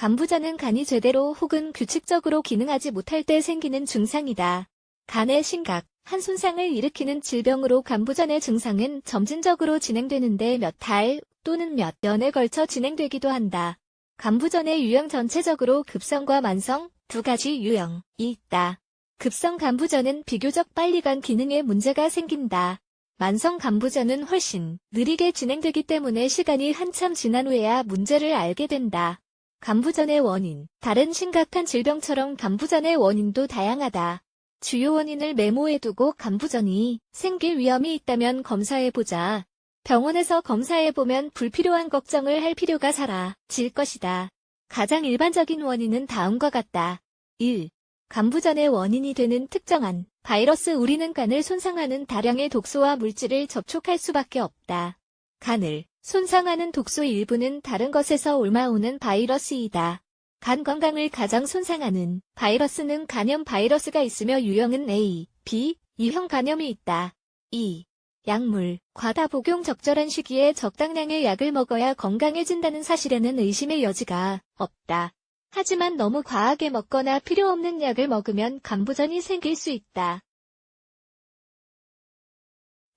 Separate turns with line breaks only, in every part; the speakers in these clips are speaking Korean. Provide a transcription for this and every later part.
간부전은 간이 제대로 혹은 규칙적으로 기능하지 못할 때 생기는 증상이다. 간의 심각, 한 손상을 일으키는 질병으로 간부전의 증상은 점진적으로 진행되는데 몇 달 또는 몇 년에 걸쳐 진행되기도 한다. 간부전의 유형 전체적으로 급성과 만성 두 가지 유형이 있다. 급성 간부전은 비교적 빨리 간 기능에 문제가 생긴다. 만성 간부전은 훨씬 느리게 진행되기 때문에 시간이 한참 지난 후에야 문제를 알게 된다. 간부전의 원인, 다른 심각한 질병처럼 간부전의 원인도 다양하다. 주요 원인을 메모해두고 간부전이 생길 위험이 있다면 검사해보자. 병원에서 검사해보면 불필요한 걱정을 할 필요가 사라질 것이다. 가장 일반적인 원인은 다음과 같다. 1. 간부전의 원인이 되는 특정한 바이러스. 우리는 간을 손상하는 다량의 독소와 물질을 접촉할 수밖에 없다. 간을 손상하는 독소 일부는 다른 것에서 옮아오는 바이러스이다. 간 건강을 가장 손상하는 바이러스는 간염 바이러스가 있으며 유형은 A, B, E형 간염이 있다. 2. 약물, 과다 복용. 적절한 시기에 적당량의 약을 먹어야 건강해진다는 사실에는 의심의 여지가 없다. 하지만 너무 과하게 먹거나 필요 없는 약을 먹으면 간부전이 생길 수 있다.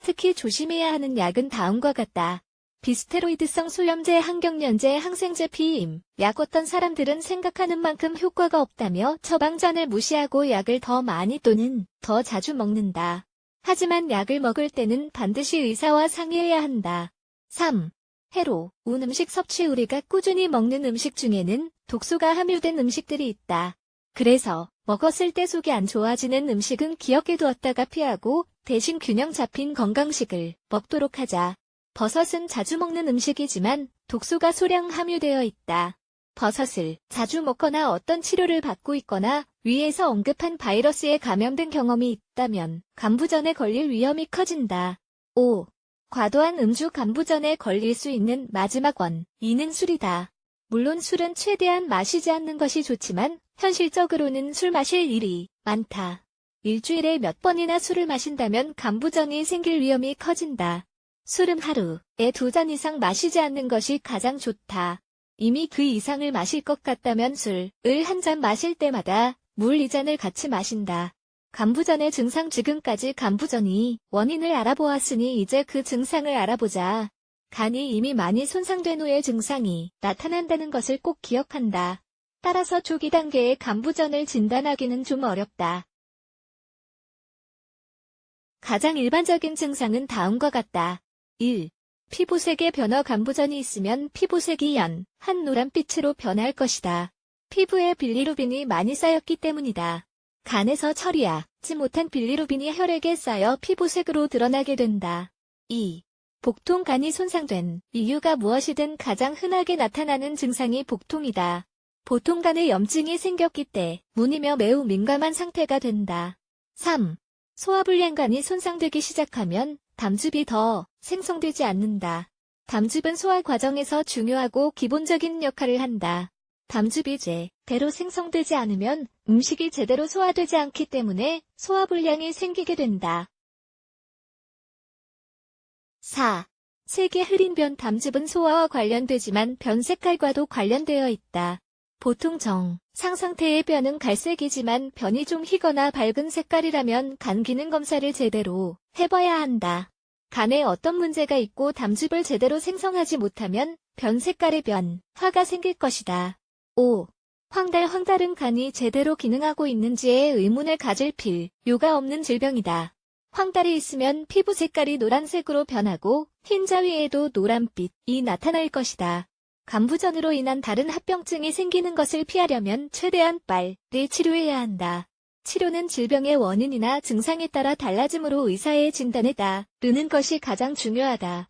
특히 조심해야 하는 약은 다음과 같다. 비스테로이드성 소염제, 항경련제, 항생제, 피임. 약. 어떤 사람들은 생각하는 만큼 효과가 없다며 처방전을 무시하고 약을 더 많이 또는 더 자주 먹는다. 하지만 약을 먹을 때는 반드시 의사와 상의해야 한다. 3. 해로, 운 음식 섭취. 우리가 꾸준히 먹는 음식 중에는 독소가 함유된 음식들이 있다. 그래서 먹었을 때 속이 안 좋아지는 음식은 기억해두었다가 피하고 대신 균형 잡힌 건강식을 먹도록 하자. 버섯은 자주 먹는 음식이지만 독소가 소량 함유되어 있다. 버섯을 자주 먹거나 어떤 치료를 받고 있거나 위에서 언급한 바이러스에 감염된 경험이 있다면 간부전에 걸릴 위험이 커진다. 5. 과도한 음주. 간부전에 걸릴 수 있는 마지막 원인은 술이다. 물론 술은 최대한 마시지 않는 것이 좋지만 현실적으로는 술 마실 일이 많다. 일주일에 몇 번이나 술을 마신다면 간부전이 생길 위험이 커진다. 술은 하루에 2잔 이상 마시지 않는 것이 가장 좋다. 이미 그 이상을 마실 것 같다면 술을 한 잔 마실 때마다 물 2잔을 같이 마신다. 간부전의 증상. 지금까지 간부전이 원인을 알아보았으니 이제 그 증상을 알아보자. 간이 이미 많이 손상된 후에 증상이 나타난다는 것을 꼭 기억한다. 따라서 초기 단계의 간부전을 진단하기는 좀 어렵다. 가장 일반적인 증상은 다음과 같다. 1. 피부색의 변화. 간부전이 있으면 피부색이 연한 노란빛으로 변할 것이다. 피부에 빌리루빈이 많이 쌓였기 때문이다. 간에서 처리하지 못한 빌리루빈이 혈액에 쌓여 피부색으로 드러나게 된다. 2. 복통. 간이 손상된 이유가 무엇이든 가장 흔하게 나타나는 증상이 복통이다. 보통 간에 염증이 생겼기 때문이며 매우 민감한 상태가 된다. 3. 소화불량. 간이 손상되기 시작하면 담즙이 더 생성되지 않는다. 담즙은 소화 과정에서 중요하고 기본적인 역할을 한다. 담즙이 제대로 생성되지 않으면 음식이 제대로 소화되지 않기 때문에 소화불량이 생기게 된다. 4. 색이 흐린 변. 담즙은 소화와 관련되지만 변 색깔과도 관련되어 있다. 보통 정상 상태의 변은 갈색이지만 변이 좀 희거나 밝은 색깔이라면 간 기능 검사를 제대로 해봐야 한다. 간에 어떤 문제가 있고 담즙을 제대로 생성하지 못하면 변 색깔의 변화가 생길 것이다. 5. 황달은 간이 제대로 기능하고 있는지에 의문을 가질 필요가 없는 질병이다. 황달이 있으면 피부 색깔이 노란색으로 변하고 흰자 위에도 노란빛이 나타날 것이다. 간부전으로 인한 다른 합병증이 생기는 것을 피하려면 최대한 빨리 치료해야 한다. 치료는 질병의 원인이나 증상에 따라 달라지므로 의사의 진단에 따르는 것이 가장 중요하다.